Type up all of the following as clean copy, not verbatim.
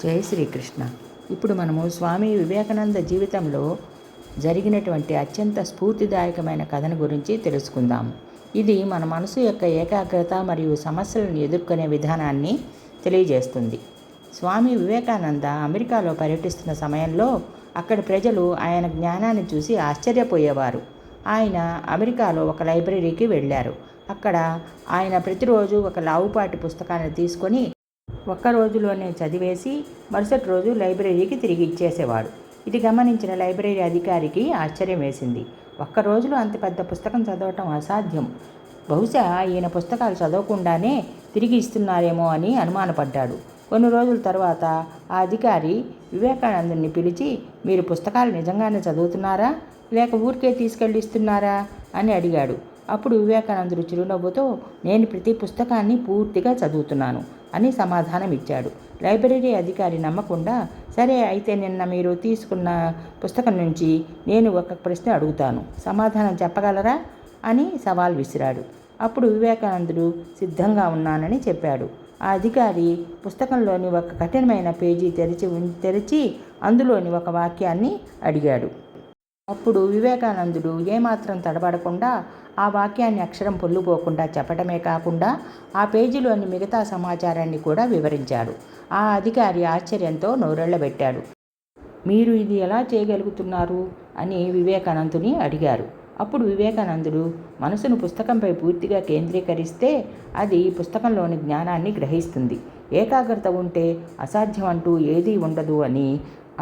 జై శ్రీకృష్ణ. ఇప్పుడు మనము స్వామి వివేకానంద జీవితంలో జరిగినటువంటి అత్యంత స్ఫూర్తిదాయకమైన కథను గురించి తెలుసుకుందాం. ఇది మన మనసు యొక్క ఏకాగ్రత మరియు సమస్యలను ఎదుర్కొనే విధానాన్ని తెలియజేస్తుంది. స్వామి వివేకానంద అమెరికాలో పర్యటిస్తున్న సమయంలో అక్కడి ప్రజలు ఆయన జ్ఞానాన్ని చూసి ఆశ్చర్యపోయేవారు. ఆయన అమెరికాలో ఒక లైబ్రరీకి వెళ్ళారు. అక్కడ ఆయన ప్రతిరోజు ఒక లావుపాటి పుస్తకాన్ని తీసుకొని ఒక్క రోజులోనే చదివేసి మరుసటి రోజు లైబ్రరీకి తిరిగి ఇచ్చేసేవాడు. ఇది గమనించిన లైబ్రరీ అధికారికి ఆశ్చర్యం వేసింది. ఒక్క రోజులో అంత పెద్ద పుస్తకం చదవటం అసాధ్యం. బహుశా ఈయన పుస్తకాలు చదవకుండానే తిరిగి ఇస్తున్నారేమో అని అనుమానపడ్డాడు. కొన్ని రోజుల తర్వాత ఆ అధికారి వివేకానందుని పిలిచి, మీరు పుస్తకాలు నిజంగానే చదువుతున్నారా లేక ఊరికే తీసుకెళ్ళి ఇస్తున్నారా అని అడిగాడు. అప్పుడు వివేకానందుడు చిరునవ్వుతో, నేను ప్రతి పుస్తకాన్ని పూర్తిగా చదువుతున్నాను అని సమాధానం ఇచ్చాడు. లైబ్రరీ అధికారి నమ్మకుండా, సరే అయితే నిన్న మీరు తీసుకున్న పుస్తకం నుంచి నేను ఒక ప్రశ్న అడుగుతాను, సమాధానం చెప్పగలరా అని సవాల్ విసిరాడు. అప్పుడు వివేకానందుడు సిద్ధంగా ఉన్నానని చెప్పాడు. ఆ అధికారి పుస్తకంలోని ఒక కఠినమైన పేజీ తెరిచి అందులోని ఒక వాక్యాన్ని అడిగాడు. అప్పుడు వివేకానందుడు ఏమాత్రం తడబడకుండా ఆ వాక్యాన్ని అక్షరం పొల్లుపోకుండా చెప్పడమే కాకుండా ఆ పేజీలోని మిగతా సమాచారాన్ని కూడా వివరించాడు. ఆ అధికారి ఆశ్చర్యంతో నోరెళ్లబెట్టాడు. మీరు ఇది ఎలా చేయగలుగుతున్నారు అని వివేకానందుని అడిగారు. అప్పుడు వివేకానందుడు, మనసును పుస్తకంపై పూర్తిగా కేంద్రీకరిస్తే అది పుస్తకంలోని జ్ఞానాన్ని గ్రహిస్తుంది. ఏకాగ్రత ఉంటే అసాధ్యం అంటూ ఏదీ ఉండదు అని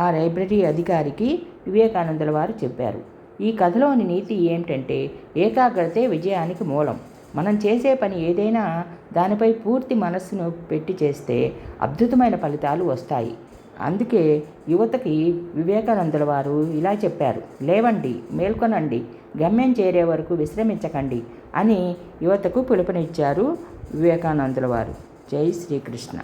ఆ లైబ్రరీ అధికారికి వివేకానందుల వారు చెప్పారు. ఈ కథలోని నీతి ఏమిటంటే, ఏకాగ్రతే విజయానికి మూలం. మనం చేసే పని ఏదైనా దానిపై పూర్తి మనస్సును పెట్టి చేస్తే అద్భుతమైన ఫలితాలు వస్తాయి. అందుకే యువతకి వివేకానందుల వారు ఇలా చెప్పారు, లేవండి, మేల్కొనండి, గమ్యం చేరే వరకు విశ్రమించకండి అని యువతకు పిలుపునిచ్చారు వివేకానందుల వారు. జై శ్రీకృష్ణ.